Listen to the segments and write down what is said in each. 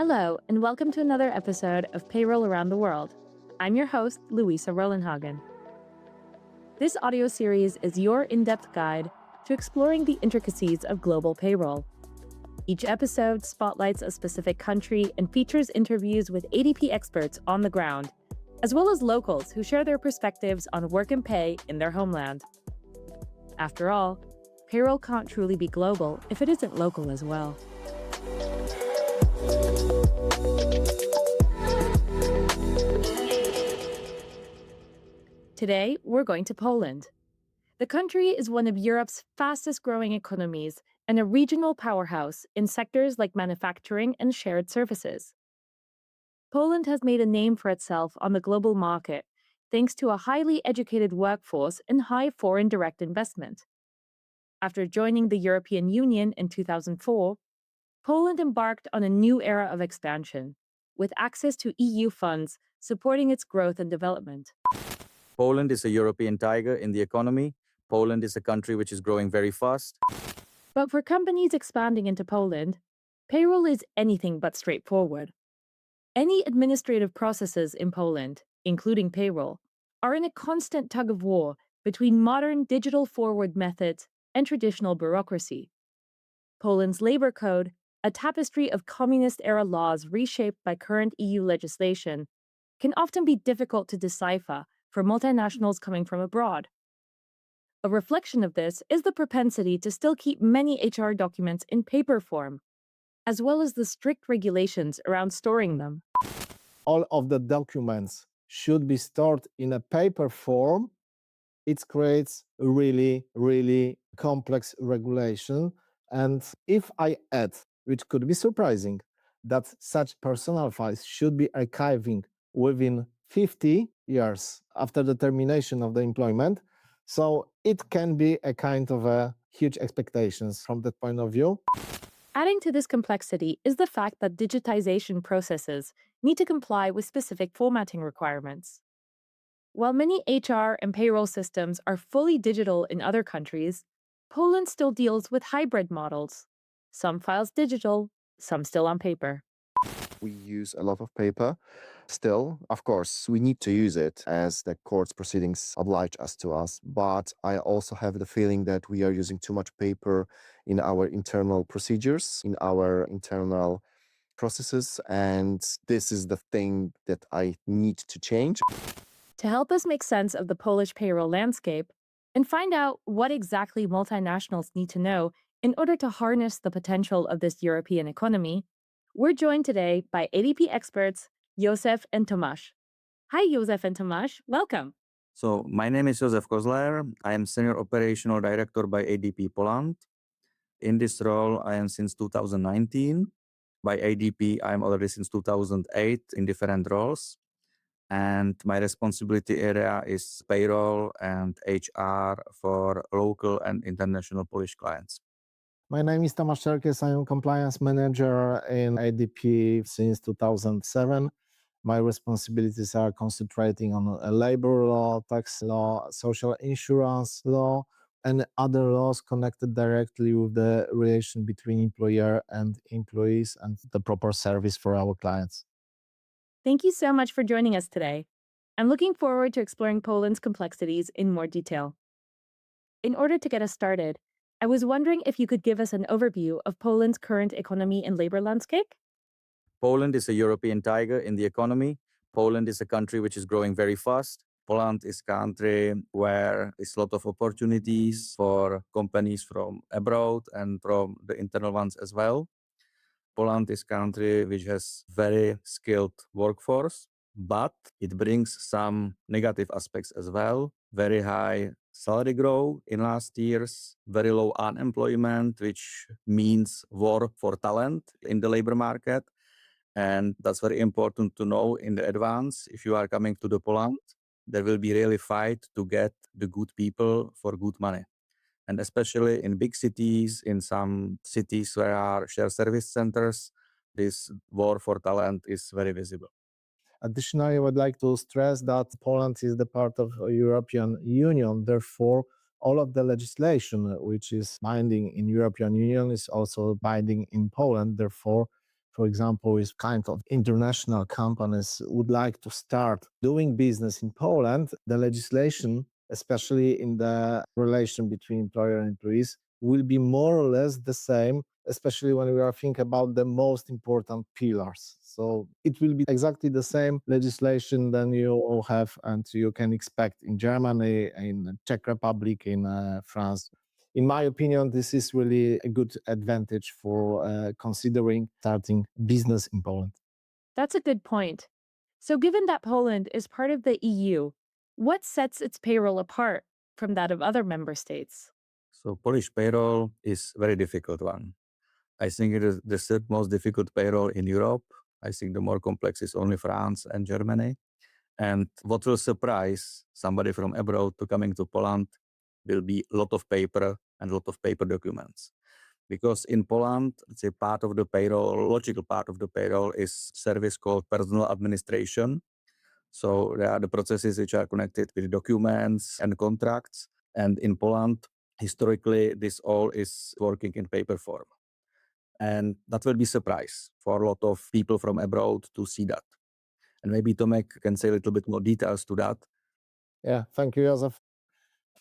Hello, and welcome to another episode of Payroll Around the World. I'm your host, Louisa Rolenhagen. This audio series is your in-depth guide to exploring the intricacies of global payroll. Each episode spotlights a specific country and features interviews with ADP experts on the ground, as well as locals who share their perspectives on work and pay in their homeland. After all, payroll can't truly be global if it isn't local as well. Today, we're going to Poland. The country is one of Europe's fastest growing economies and a regional powerhouse in sectors like manufacturing and shared services. Poland has made a name for itself on the global market thanks to a highly educated workforce and high foreign direct investment. After joining the European Union in 2004, Poland embarked on a new era of expansion, with access to EU funds supporting its growth and development. Poland is a European tiger in the economy. Poland is a country which is growing very fast. But for companies expanding into Poland, payroll is anything but straightforward. Any administrative processes in Poland, including payroll, are in a constant tug of war between modern digital forward methods and traditional bureaucracy. Poland's labor code, a tapestry of communist-era laws reshaped by current EU legislation, can often be difficult to decipher for multinationals coming from abroad. A reflection of this is the propensity to still keep many HR documents in paper form, as well as the strict regulations around storing them. All of the documents should be stored in a paper form. It creates a really complex regulation. And if I add, which could be surprising, that such personal files should be archiving within 50 years after the termination of the employment, so it can be a kind of a huge expectations from that point of view. Adding to this complexity is the fact that digitization processes need to comply with specific formatting requirements. While many HR and payroll systems are fully digital in other countries, Poland still deals with hybrid models. Some files digital, some still on paper. We use a lot of paper. Still, of course, we need to use it as the court's proceedings oblige us to us. But I also have the feeling that we are using too much paper in our internal procedures, in our internal processes. And this is the thing that I need to change. To help us make sense of the Polish payroll landscape and find out what exactly multinationals need to know in order to harness the potential of this European economy, we're joined today by ADP experts Josef and Tomasz. Hi, Josef and Tomasz. Welcome. So my name is Josef Kozler. I am Senior Operational Director by ADP Poland. In this role, I am since 2019. By ADP, I am already since 2008 in different roles. And my responsibility area is payroll and HR for local and international Polish clients. My name is Tomasz Czerkes. I am compliance manager in ADP since 2007. My responsibilities are concentrating on labor law, tax law, social insurance law, and other laws connected directly with the relation between employer and employees and the proper service for our clients. Thank you so much for joining us today. I'm looking forward to exploring Poland's complexities in more detail. In order to get us started, I was wondering if you could give us an overview of Poland's current economy and labor landscape? Poland is a European tiger in the economy. Poland is a country which is growing very fast. Poland is a country where there's a lot of opportunities for companies from abroad and from the internal ones as well. Poland is a country which has very skilled workforce, but it brings some negative aspects as well. Very high salary growth in last years, very low unemployment, which means war for talent in the labor market. And that's very important to know in the advance. If you are coming to the Poland, there will be really fight to get the good people for good money. And especially in big cities, in some cities where are shared service centers, this war for talent is very visible. Additionally, I would like to stress that Poland is the part of the European Union. Therefore, all of the legislation which is binding in European Union is also binding in Poland. Therefore, for example, if kind of international companies would like to start doing business in Poland, the legislation, especially in the relation between employer and employees, will be more or less the same, especially when we are thinking about the most important pillars. So it will be exactly the same legislation than you all have and you can expect in Germany, in Czech Republic, in France. In my opinion, this is really a good advantage for considering starting business in Poland. That's a good point. So, given that Poland is part of the EU, what sets its payroll apart from that of other member states? So Polish payroll is very difficult one. I think it is the third most difficult payroll in Europe. I think the more complex is only France and Germany. And what will surprise somebody from abroad to coming to Poland will be a lot of paper and a lot of paper documents. Because in Poland, let's say part of the payroll, logical part of the payroll is service called personal administration. So there are the processes which are connected with documents and contracts. And in Poland, historically, this all is working in paper form. And that will be surprise for a lot of people from abroad to see that. And maybe Tomek can say a little bit more details to that. Yeah, thank you, Joseph.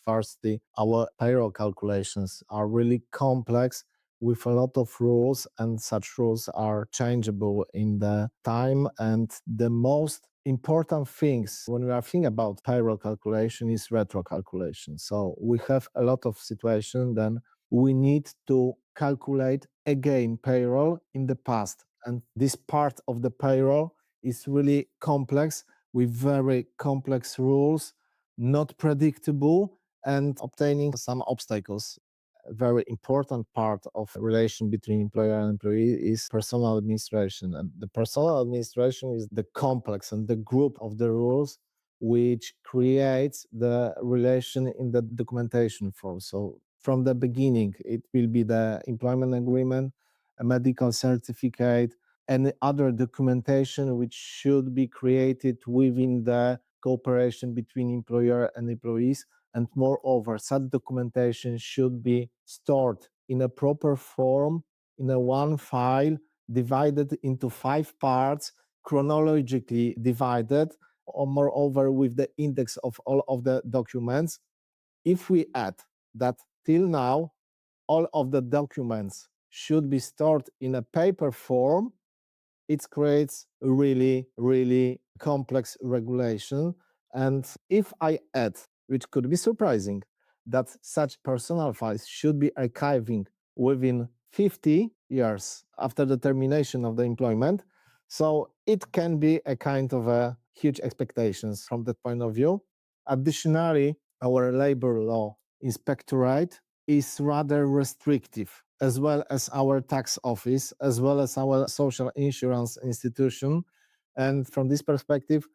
Firstly, our payroll calculations are really complex with a lot of rules, and such rules are changeable in the time. And the most important things when we are thinking about payroll calculation is retro calculation. So we have a lot of situation then we need to calculate again payroll in the past. And this part of the payroll is really complex with very complex rules, not predictable, and obtaining some obstacles. A very important part of relation between employer and employee is personal administration. And the personal administration is the complex and the group of the rules which creates the relation in the documentation form. So from the beginning, it will be the employment agreement, a medical certificate, and other documentation which should be created within the cooperation between employer and employees. And moreover, such documentation should be stored in a proper form in a one file divided into 5 parts, chronologically divided, or moreover with the index of all of the documents. If we add that till now, all of the documents should be stored in a paper form, it creates a really, really complex regulation. And if I add, which could be surprising, that such personal files should be archiving within 50 years after the termination of the employment, so it can be a kind of a huge expectations from that point of view. Additionally, our labor law inspectorate is rather restrictive, as well as our tax office, as well as our social insurance institution. And from this perspective,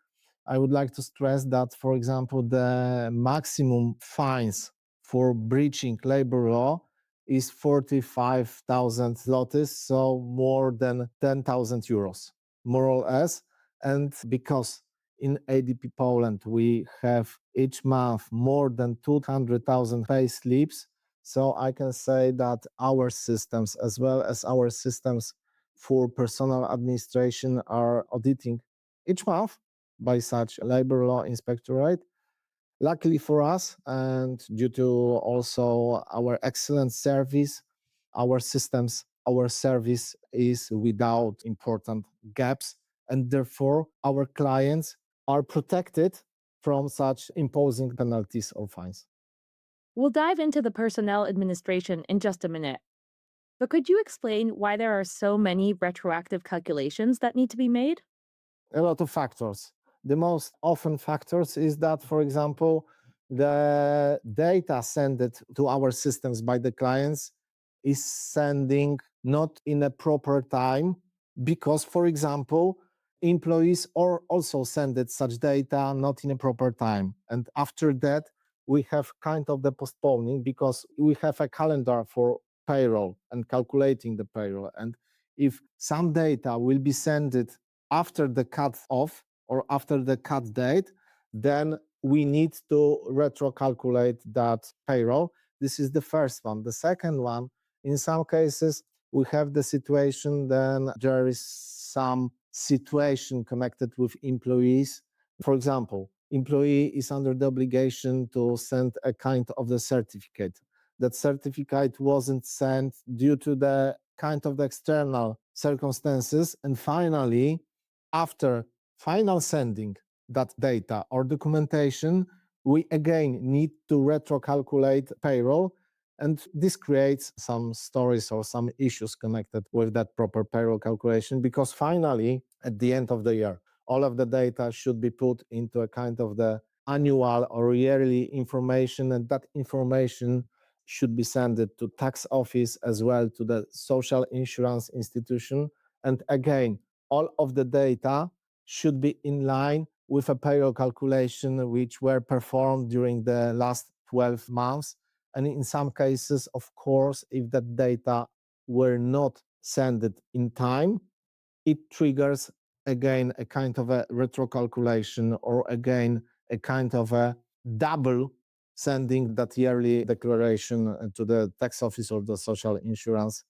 I would like to stress that, for example, the maximum fines for breaching labor law is 45,000 zlotys, so more than 10,000 euros, more or less. And because in ADP Poland, we have each month more than 200,000 pay slips. So I can say that our systems, as well as our systems for personal administration, are auditing each month by such labor law inspectorate. Luckily for us, and due to also our excellent service, our systems, our service is without important gaps, and therefore our clients are protected from such imposing penalties or fines. We'll dive into the personnel administration in just a minute. But could you explain why there are so many retroactive calculations that need to be made? A lot of factors. The most often factors is that, for example, the data sent to our systems by the clients is sending not in a proper time because, for example, employees are also sended such data not in a proper time. And after that, we have kind of the postponing because we have a calendar for payroll and calculating the payroll. And if some data will be sent after the cut off or after the cut date, then we need to retro calculate that payroll. This is the first one. The second one, in some cases, we have the situation, then there is some situation connected with employees. For example, employee is under the obligation to send a kind of the certificate. That certificate wasn't sent due to the kind of the external circumstances. And finally, after final sending that data or documentation, we again need to retrocalculate payroll. And this creates some stories or some issues connected with that proper payroll calculation, because finally, at the end of the year, all of the data should be put into a kind of the annual or yearly information, and that information should be sent to tax office as well to the social insurance institution. And again, all of the data should be in line with a payroll calculation which were performed during the last 12 months. And in some cases, of course, if that data were not sent in time, it triggers again a kind of a retrocalculation, or again a kind of a double sending that yearly declaration to the tax office or the social insurance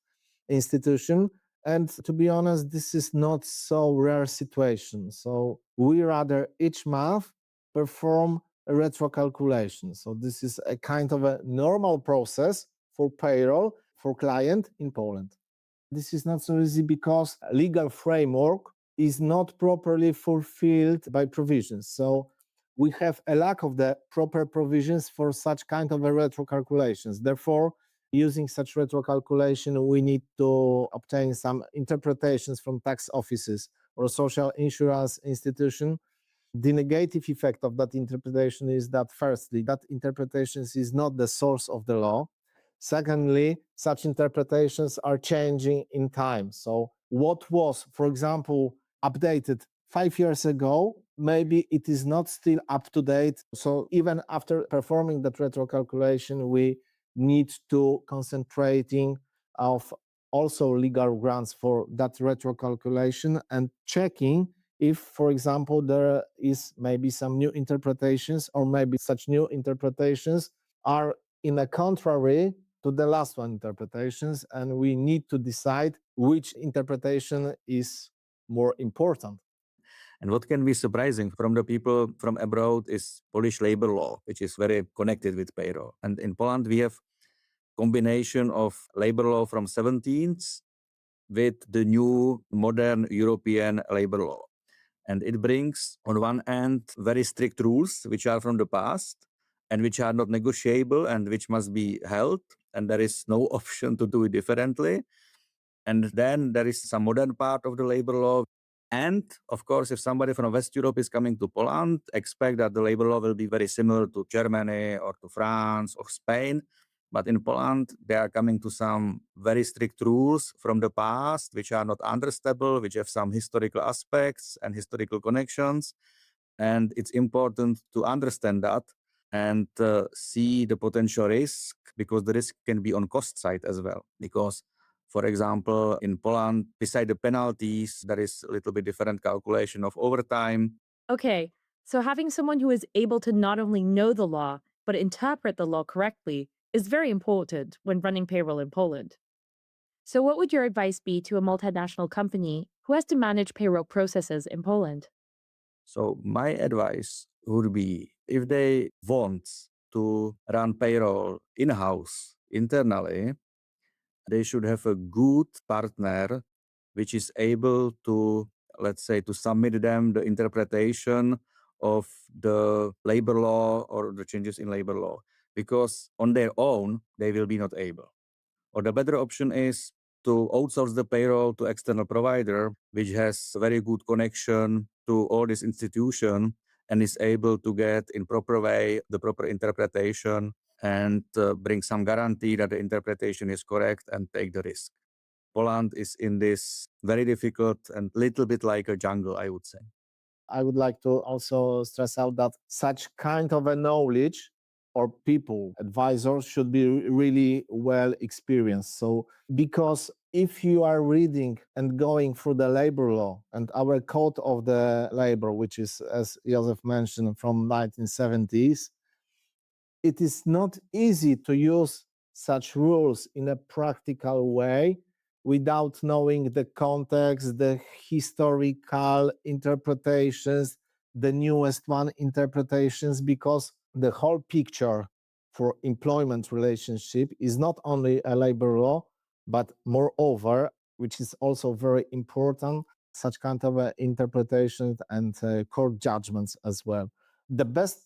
institution. And to be honest, this is not so rare situation. So we rather each month perform a retrocalculation. So this is a kind of a normal process for payroll for client in Poland. This is not so easy because legal framework is not properly fulfilled by provisions. So we have a lack of the proper provisions for such kind of a retrocalculations. Therefore, using such retrocalculation, we need to obtain some interpretations from tax offices or social insurance institution. The negative effect of that interpretation is that, firstly, that interpretation is not the source of the law. Secondly, such interpretations are changing in time. So what was, for example, updated 5 years ago, maybe it is not still up to date. So even after performing that retrocalculation, we need to concentrating of also legal grounds for that retrocalculation and checking if, for example, there is maybe some new interpretations, or maybe such new interpretations are in a contrary to the last one interpretations, and we need to decide which interpretation is more important. And what can be surprising from the people from abroad is Polish labor law, which is very connected with payroll. And in Poland, we have combination of labor law from 17th with the new modern European labor law. And it brings, on one end, very strict rules, which are from the past and which are not negotiable and which must be held. And there is no option to do it differently. And then there is some modern part of the labor law. And of course, if somebody from West Europe is coming to Poland, expect that the labor law will be very similar to Germany or to France or Spain. But in Poland, they are coming to some very strict rules from the past, which are not understandable, which have some historical aspects and historical connections. And it's important to understand that and see the potential risk, because the risk can be on cost side as well. Because, for example, in Poland, beside the penalties, there is a little bit different calculation of overtime. Okay, so having someone who is able to not only know the law, but interpret the law correctly is very important when running payroll in Poland. So, what would your advice be to a multinational company who has to manage payroll processes in Poland? So my advice would be, if they want to run payroll in-house internally, they should have a good partner which is able to, let's say, to submit them the interpretation of the labor law or the changes in labor law, because on their own they will be not able. Or the better option is to outsource the payroll to external provider, which has very good connection to all this institution and is able to get in proper way the proper interpretation and bring some guarantee that the interpretation is correct and take the risk. Poland is in this very difficult and little bit like a jungle, I would say. I would like to also stress out that such kind of a knowledge or people, advisors, should be really well experienced. So, because if you are reading and going through the labor law and our code of the labor, which is, as Joseph mentioned, from 1970s, it is not easy to use such rules in a practical way, without knowing the context, the historical interpretations, the newest one interpretations, because the whole picture for employment relationship is not only a labor law, but moreover, which is also very important, such kind of interpretations and court judgments as well. The best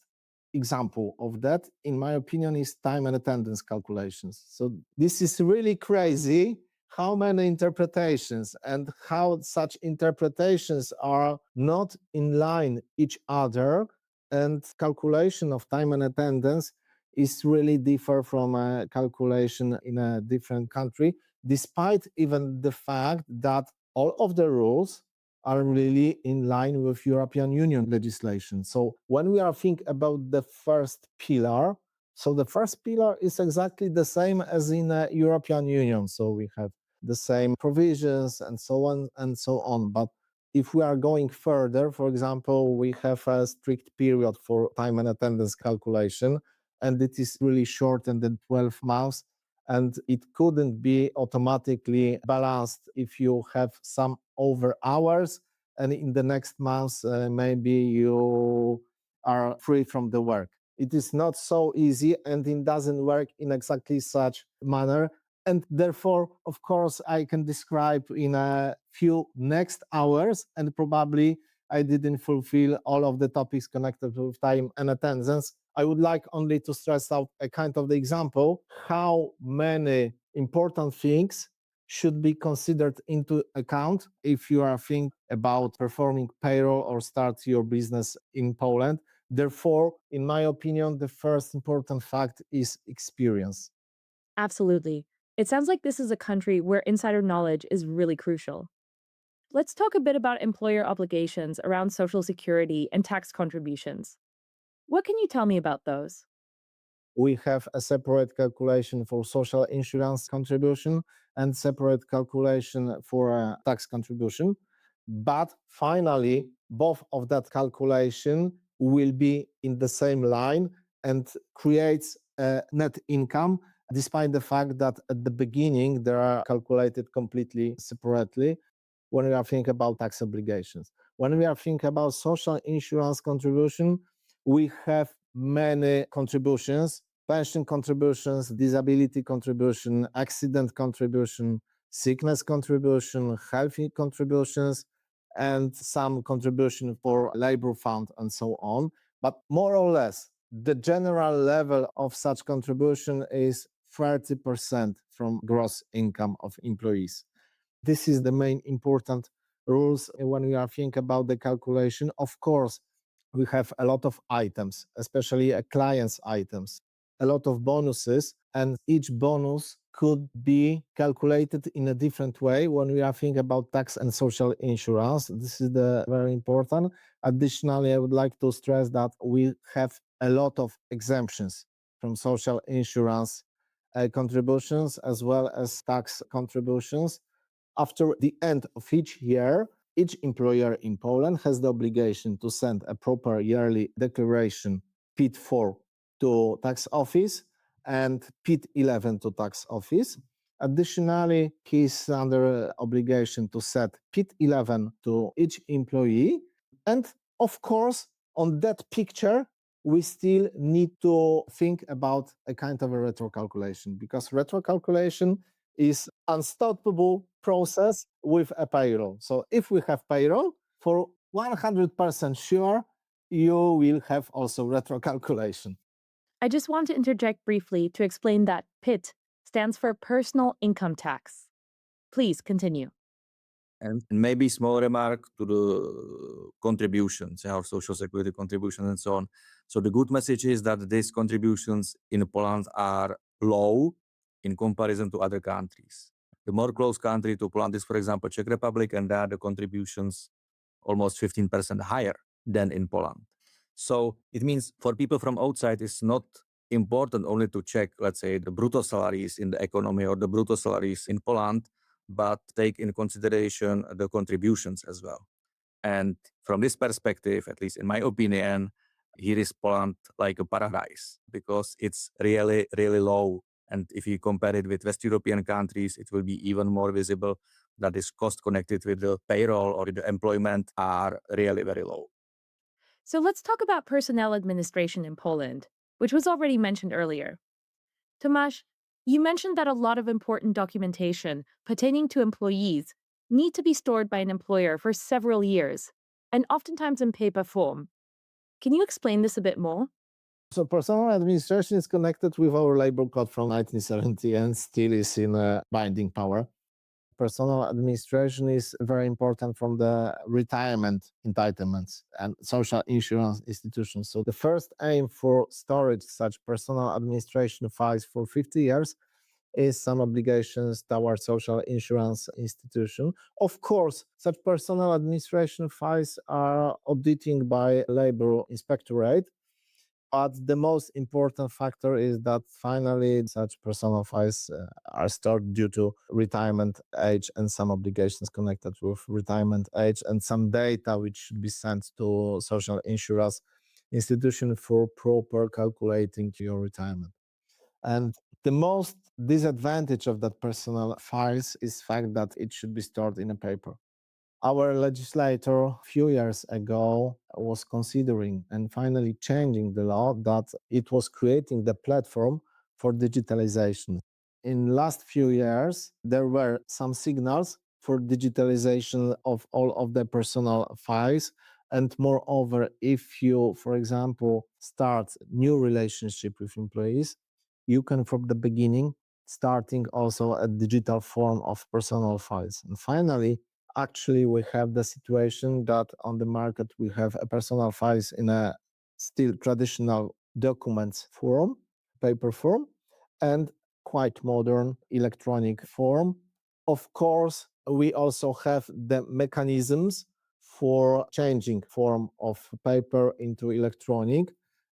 example of that, in my opinion, is time and attendance calculations. So this is really crazy how many interpretations and how such interpretations are not in line each other, and calculation of time and attendance is really differ from a calculation in a different country, despite even the fact that all of the rules are really in line with European Union legislation. So when we are thinking about the first pillar, so the first pillar is exactly the same as in the European Union. So we have the same provisions and so on and so on. But if we are going further, for example, we have a strict period for time and attendance calculation, and it is really shorter than 12 months. And it couldn't be automatically balanced if you have some over hours, and in the next month, maybe you are free from the work. It is not so easy, and it doesn't work in exactly such manner. And therefore, of course, I can describe in a few next hours, and probably I didn't fulfill all of the topics connected with time and attendance. I would like only to stress out a kind of the example how many important things should be considered into account if you are thinking about performing payroll or start your business in Poland. Therefore, in my opinion, the first important fact is experience. Absolutely. It sounds like this is a country where insider knowledge is really crucial. Let's talk a bit about employer obligations around Social Security and tax contributions. What can you tell me about those? We have a separate calculation for social insurance contribution and separate calculation for tax contribution. But finally, both of that calculation will be in the same line and creates a net income, despite the fact that at the beginning they are calculated completely separately when we are thinking about tax obligations. When we are thinking about social insurance contribution, we have many contributions: pension contributions, disability contribution, accident contribution, sickness contribution, healthy contributions, and some contribution for labor fund and so on. But more or less, the general level of such contribution is 30% from gross income of employees. This is the main important rules when we are thinking about the calculation. Of course, we have a lot of items, especially clients items, a lot of bonuses, and each bonus could be calculated in a different way when we are thinking about tax and social insurance. This is the very important. Additionally, I would like to stress that we have a lot of exemptions from social insurance contributions as well as tax contributions. After the end of each year, each employer in Poland has the obligation to send a proper yearly declaration, PIT-4, to tax office and PIT-11 to tax office. Additionally, he's under obligation to set PIT-11 to each employee. And of course, on that picture, we still need to think about a kind of a retro calculation, because retro calculation is unstoppable process with a payroll. So if we have payroll, for 100% sure, you will have also retro calculation. I just want to interject briefly to explain that PIT stands for personal income tax. Please continue. And maybe small remark to the contributions, our social security contributions and so on. So the good message is that these contributions in Poland are low in comparison to other countries. The more close country to Poland is, for example, Czech Republic, and there the contributions almost 15% higher than in Poland. So it means for people from outside, it's not important only to check, let's say, the brutto salaries in the economy or the brutto salaries in Poland, but take in consideration the contributions as well. And from this perspective, at least in my opinion, here is Poland like a paradise because it's really, really low And if you compare it with West European countries, it will be even more visible that this cost connected with the payroll or with the employment are really very low. So let's talk about personnel administration in Poland, which was already mentioned earlier. Tomasz, you mentioned that a lot of important documentation pertaining to employees need to be stored by an employer for several years, and oftentimes in paper form. Can you explain this a bit more? So personal administration is connected with our labor code from 1970 and still is in a binding power. Personal administration is very important from the retirement entitlements and social insurance institutions. So the first aim for storage such personal administration files for 50 years is some obligations towards social insurance institution. Of course, such personal administration files are auditing by labor inspectorate. But the most important factor is that finally such personal files are stored due to retirement age and some obligations connected with retirement age and some data which should be sent to social insurance institution for proper calculating your retirement. And the most disadvantage of that personal files is fact that it should be stored in a paper. Our legislator a few years ago was considering and finally changing the law that it was creating the platform for digitalization. In last few years, there were some signals for digitalization of all of the personal files. And moreover, if you, for example, start new relationship with employees, you can from the beginning starting also a digital form of personal files. And finally, actually we have the situation that on the market we have a personal files in a still traditional documents form, paper form, and quite modern electronic form. Of course, we also have the mechanisms for changing form of paper into electronic.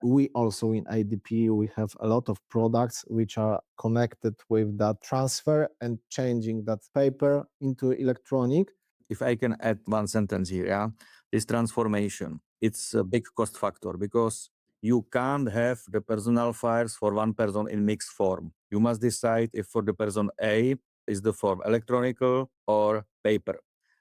We also in ADP, we have a lot of products which are connected with that transfer and changing that paper into electronic. If I can add one sentence here, yeah, this transformation, it's a big cost factor because you can't have the personal files for one person in mixed form. You must decide if for the person A is the form electronical or paper.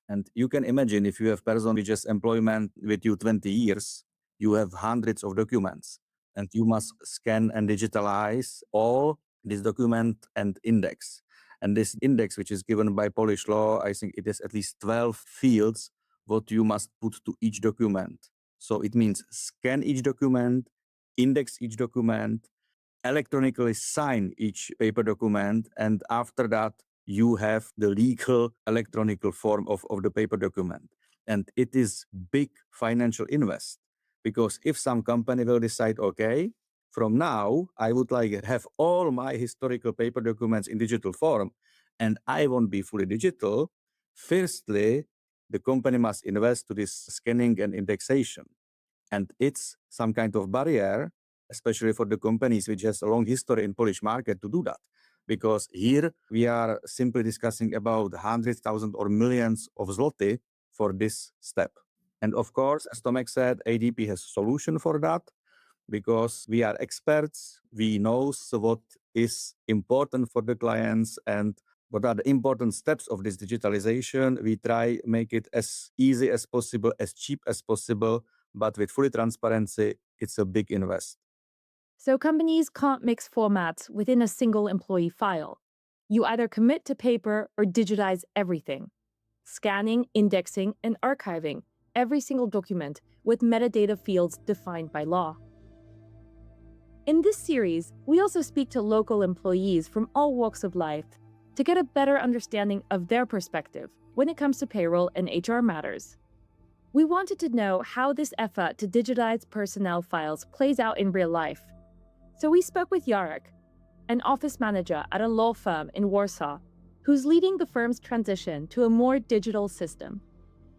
And you can imagine if you have person which has employment with you 20 years, you have hundreds of documents and you must scan and digitalize all this document and index. And this index, which is given by Polish law, I think it is at least 12 fields what you must put to each document. So it means scan each document, index each document, electronically sign each paper document, and after that, you have the legal electronical form of the paper document. And it is big financial invest because if some company will decide, okay, from now, I would like to have all my historical paper documents in digital form, and I won't be fully digital. Firstly, the company must invest to this scanning and indexation. And it's some kind of barrier, especially for the companies which has a long history in Polish market to do that. Because here we are simply discussing about 100,000 or millions of zloty for this step. And of course, as Tomek said, ADP has a solution for that because we are experts. We know what is important for the clients and what are the important steps of this digitalization. We try make it as easy as possible, as cheap as possible, but with full transparency, it's a big invest. So companies can't mix formats within a single employee file. You either commit to paper or digitize everything. Scanning, indexing, and archiving every single document with metadata fields defined by law. In this series, we also speak to local employees from all walks of life to get a better understanding of their perspective when it comes to payroll and HR matters. We wanted to know how this effort to digitize personnel files plays out in real life. So we spoke with Jarek, an office manager at a law firm in Warsaw, who's leading the firm's transition to a more digital system.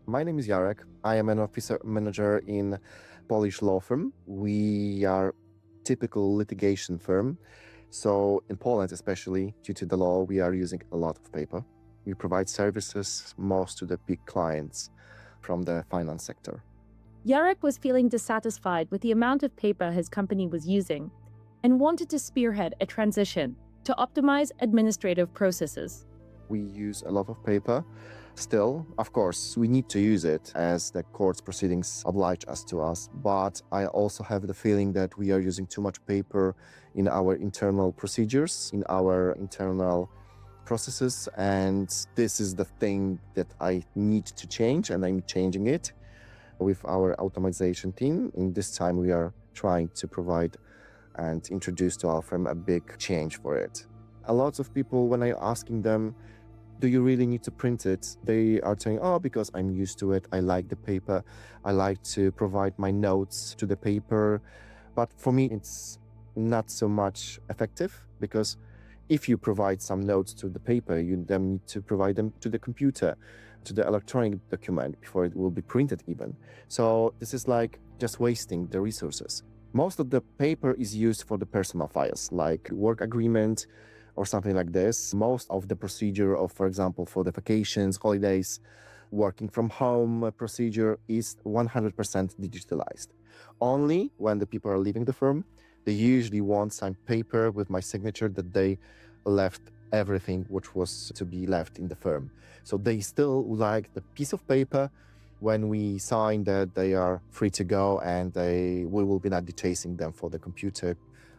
My name is Jarek. I am an officer manager in Polish law firm. We are typical litigation firm. So in Poland, especially due to the law, we are using a lot of paper. We provide services most to the big clients from the finance sector. Jarek was feeling dissatisfied with the amount of paper his company was using and wanted to spearhead a transition to optimize administrative processes. We use a lot of paper. Still, of course, we need to use it as the court's proceedings oblige us to us. But I also have the feeling that we are using too much paper in our internal procedures, in our internal processes. And this is the thing that I need to change, and I'm changing it with our automation team. In this time, we are trying to provide and introduce to our firm a big change for it. A lot of people, when I'm asking them, do you really need to print it? They are saying, oh, because I'm used to it. I like the paper. I like to provide my notes to the paper. But for me, it's not so much effective, because if you provide some notes to the paper, you then need to provide them to the computer, to the electronic document before it will be printed even. So this is like just wasting the resources. Most of the paper is used for the personal files, like work agreement, or something like this. Most of the procedure of, for example, for the vacations, holidays, working from home procedure is 100% digitalized. Only when the people are leaving the firm, they usually want some paper with my signature that they left everything which was to be left in the firm. So they still like the piece of paper when we sign that they are free to go, and we will be not chasing them for the computer,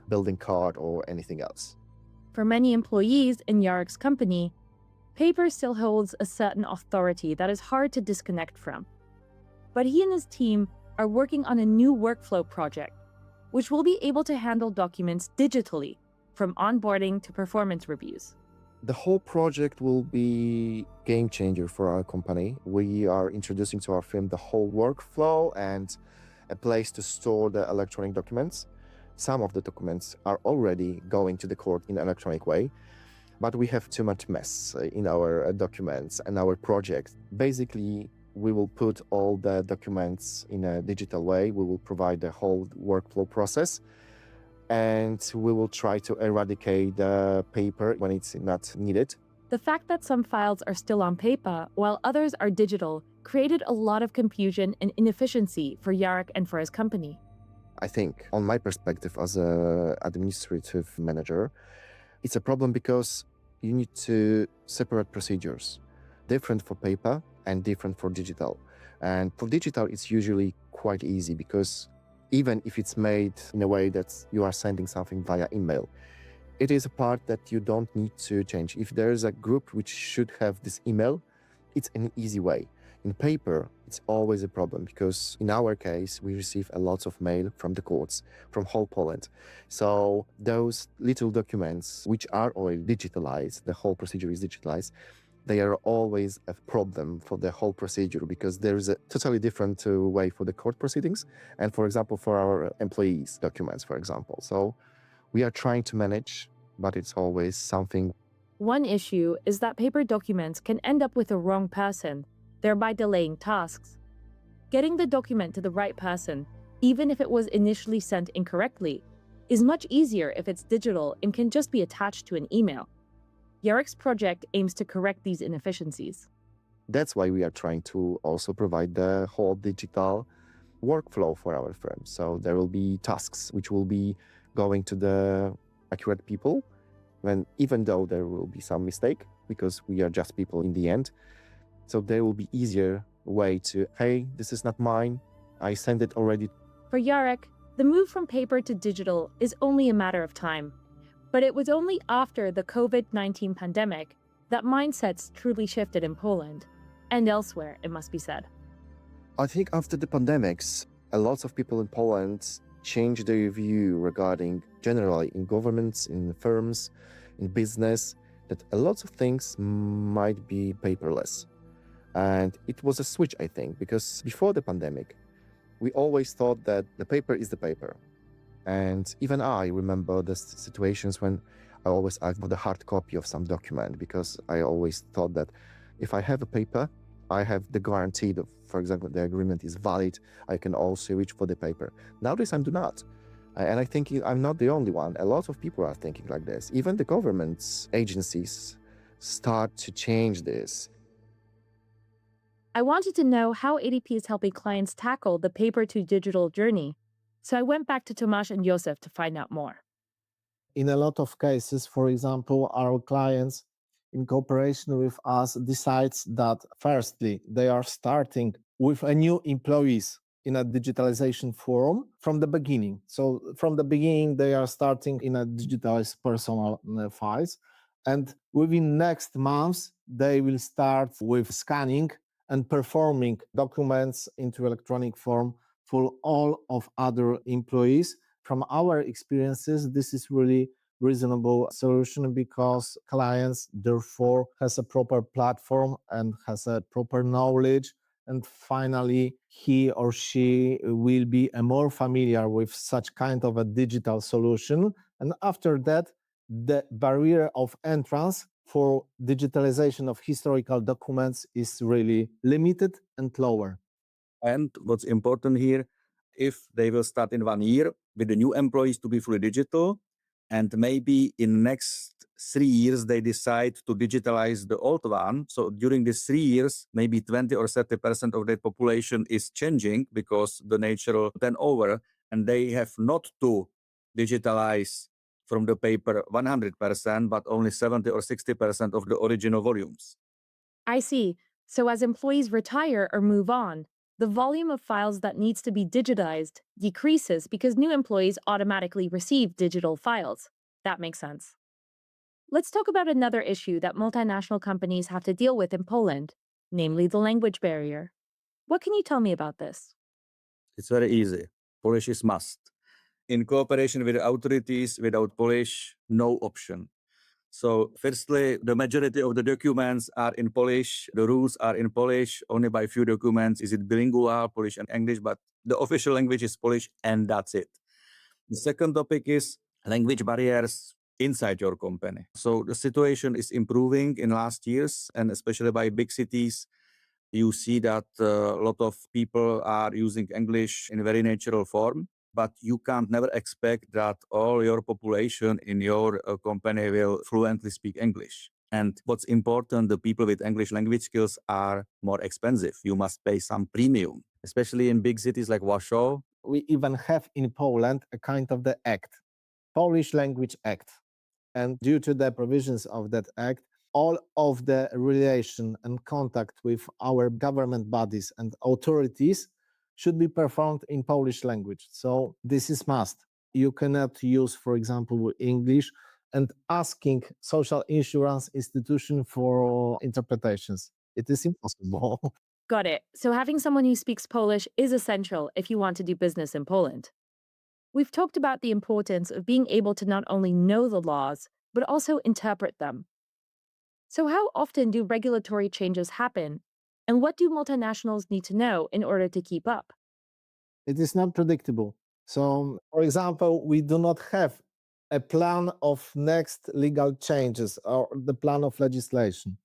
building card, or anything else. For many employees in Yarek's company, paper still holds a certain authority that is hard to disconnect from. But he and his team are working on a new workflow project, which will be able to handle documents digitally, from onboarding to performance reviews. The whole project will be game changer for our company. We are introducing to our firm the whole workflow and a place to store the electronic documents. Some of the documents are already going to the court in an electronic way, but we have too much mess in our documents and our project. Basically, we will put all the documents in a digital way. We will provide the whole workflow process, and we will try to eradicate the paper when it's not needed. The fact that some files are still on paper while others are digital created a lot of confusion and inefficiency for Yarek and for his company. I think, on my perspective as an administrative manager, it's a problem because you need to separate procedures, different for paper and different for digital. And for digital, it's usually quite easy, because even if it's made in a way that you are sending something via email, it is a part that you don't need to change. If there is a group which should have this email, it's an easy way. In paper, it's always a problem, because in our case, we receive a lot of mail from the courts, from whole Poland. So those little documents, which are already digitalized, the whole procedure is digitalized, they are always a problem for the whole procedure, because there is a totally different way for the court proceedings and, for example, for our employees' documents, for example. So we are trying to manage, but it's always something. One issue is that paper documents can end up with the wrong person, thereby delaying tasks. Getting the document to the right person, even if it was initially sent incorrectly, is much easier if it's digital and can just be attached to an email. Yarek's project aims to correct these inefficiencies. That's why we are trying to also provide the whole digital workflow for our firm. So there will be tasks which will be going to the accurate people, even though there will be some mistake, because we are just people in the end. So there will be easier way to, hey, this is not mine, I sent it already. For Yarek, the move from paper to digital is only a matter of time. But it was only after the COVID-19 pandemic that mindsets truly shifted in Poland, and elsewhere, it must be said. I think after the pandemics, a lot of people in Poland changed their view regarding, generally in governments, in firms, in business, that a lot of things might be paperless. And it was a switch, I think, because before the pandemic, we always thought that the paper is the paper. And even I remember the situations when I always asked for the hard copy of some document, because I always thought that if I have a paper, I have the guarantee that, for example, the agreement is valid, I can also reach for the paper. Nowadays, I do not. And I think I'm not the only one. A lot of people are thinking like this. Even the government's agencies start to change this. I wanted to know how ADP is helping clients tackle the paper to digital journey, so I went back to Tomasz and Josef to find out more. in a lot of cases, for example, our clients in cooperation with us decides that firstly, they are starting with a new employees in a digitalization forum from the beginning. So from the beginning, they are starting in a digitalized personal files. And within next months, they will start with scanning and performing documents into electronic form for all of other employees. From our experiences, this is really reasonable solution because clients therefore has a proper platform and has a proper knowledge, and finally he or she will be more familiar with such kind of a digital solution, and after that the barrier of entrance for digitalization of historical documents is really limited and lower. And what's important here, if they will start in 1 year with the new employees to be fully digital, and maybe in next 3 years they decide to digitalize the old one. So during these 3 years, maybe 20 or 30% of their population is changing because the natural turnover, and they have not to digitalize from the paper 100%, but only 70 or 60% of the original volumes. I see. So as employees retire or move on, the volume of files that needs to be digitized decreases because new employees automatically receive digital files. That makes sense. Let's talk about another issue that multinational companies have to deal with in Poland, namely the language barrier. What can you tell me about this? It's very easy. Polish is must. In cooperation with authorities, without Polish, no option. So, firstly, the majority of the documents are in Polish. The rules are in Polish. Only by few documents is it bilingual, Polish and English, but the official language is Polish, and that's it. The second topic is language barriers inside your company. So, the situation is improving in last years, and especially by big cities. You see that a lot of people are using English in a very natural form, but you can't never expect that all your population in your company will fluently speak English. And what's important, the people with English language skills are more expensive. You must pay some premium, especially in big cities like Warsaw. We even have in Poland a kind of the act, Polish Language Act. And due to the provisions of that act, all of the relation and contact with our government bodies and authorities should be performed in Polish language. So this is must. You cannot use, for example, English and asking social insurance institution for interpretations. It is impossible. Got it. So having someone who speaks Polish is essential if you want to do business in Poland. We've talked about the importance of being able to not only know the laws, but also interpret them. So, how often do regulatory changes happen? And what do multinationals need to know in order to keep up? It is not predictable. So, for example, we do not have a plan of next legal changes or the plan of legislation.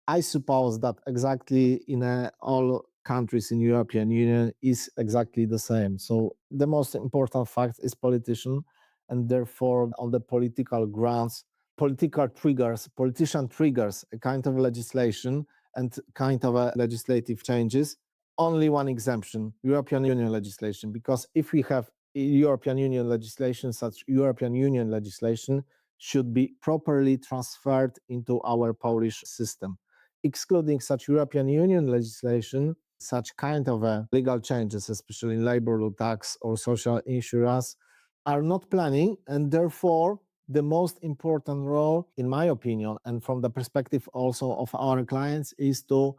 I suppose that exactly in all countries in European Union is exactly the same. So the most important fact is politician, and therefore on the political grounds, politician triggers a kind of legislation and kind of a legislative changes. Only one exemption, European Union legislation, because if we have European Union legislation, such European Union legislation should be properly transferred into our Polish system. Excluding such European Union legislation, such kind of legal changes, especially in labor law, tax, or social insurance, are not planning, and therefore the most important role, in my opinion, and from the perspective also of our clients, is to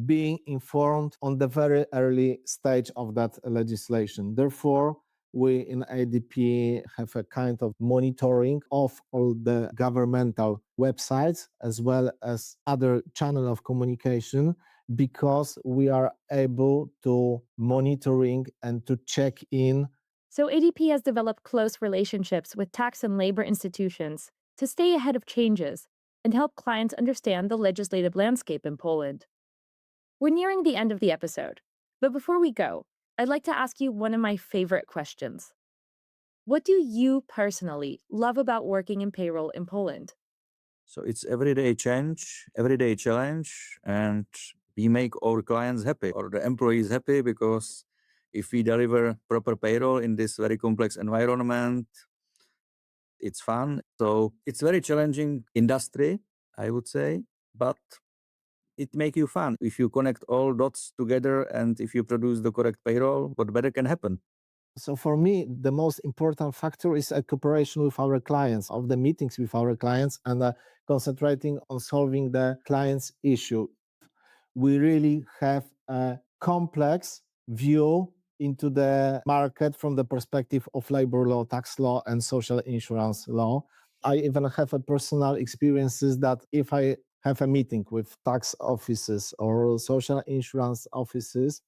being informed on the very early stage of that legislation. Therefore, we in ADP have a kind of monitoring of all the governmental websites as well as other channel of communication, because we are able to monitoring and to check in. So, ADP has developed close relationships with tax and labor institutions to stay ahead of changes and help clients understand the legislative landscape in Poland. We're nearing the end of the episode, but before we go, I'd like to ask you one of my favorite questions. What do you personally love about working in payroll in Poland? So it's everyday change, everyday challenge, and we make our clients happy or the employees happy, because if we deliver proper payroll in this very complex environment, it's fun. So it's very challenging industry, I would say, but it make you fun. If you connect all dots together and if you produce the correct payroll, what better can happen? So for me, the most important factor is a cooperation with our clients, of the meetings with our clients, and concentrating on solving the client's issue. We really have a complex view into the market from the perspective of labor law, tax law, and social insurance law. I even have a personal experiences that if I have a meeting with tax offices or social insurance offices,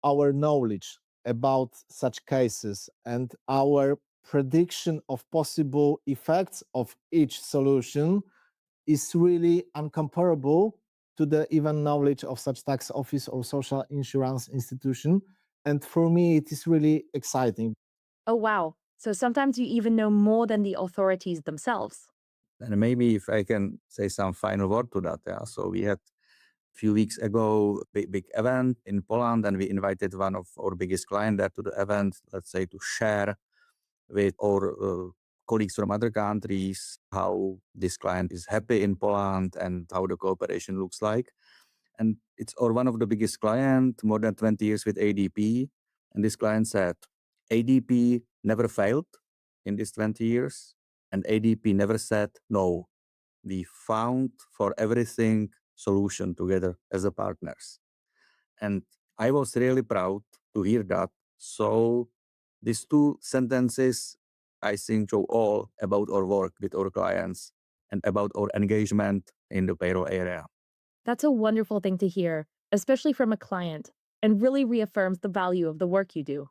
our knowledge about such cases and our prediction of possible effects of each solution is really uncomparable to the even knowledge of such tax office or social insurance institution. And for me, it is really exciting. Oh, wow. So sometimes you even know more than the authorities themselves. And maybe if I can say some final word to that. Yeah. So we had a few weeks ago big event in Poland, and we invited one of our biggest clients there to the event, let's say, to share with our colleagues from other countries how this client is happy in Poland and how the cooperation looks like. And it's our one of the biggest client, more than 20 years with ADP. And this client said, ADP never failed in these 20 years, and ADP never said no. We found for everything solution together as a partners. And I was really proud to hear that. So these two sentences, I think, show all about our work with our clients and about our engagement in the payroll area. That's a wonderful thing to hear, especially from a client, and really reaffirms the value of the work you do.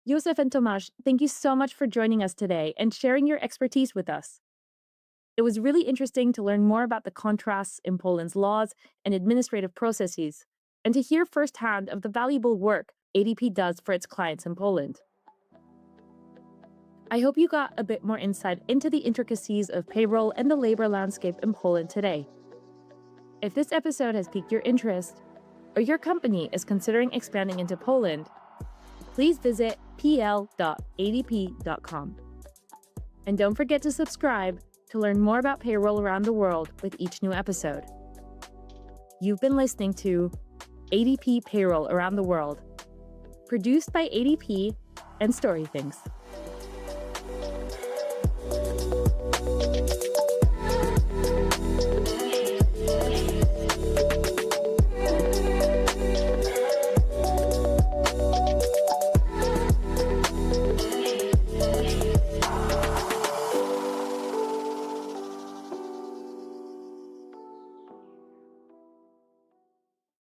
Josef and Tomasz, thank you so much for joining us today and sharing your expertise with us. It was really interesting to learn more about the contrasts in Poland's laws and administrative processes, and to hear firsthand of the valuable work ADP does for its clients in Poland. I hope you got a bit more insight into the intricacies of payroll and the labor landscape in Poland today. If this episode has piqued your interest, or your company is considering expanding into Poland, please visit pl.adp.com. And don't forget to subscribe to learn more about payroll around the world with each new episode. You've been listening to ADP Payroll Around the World, produced by ADP and StoryThings.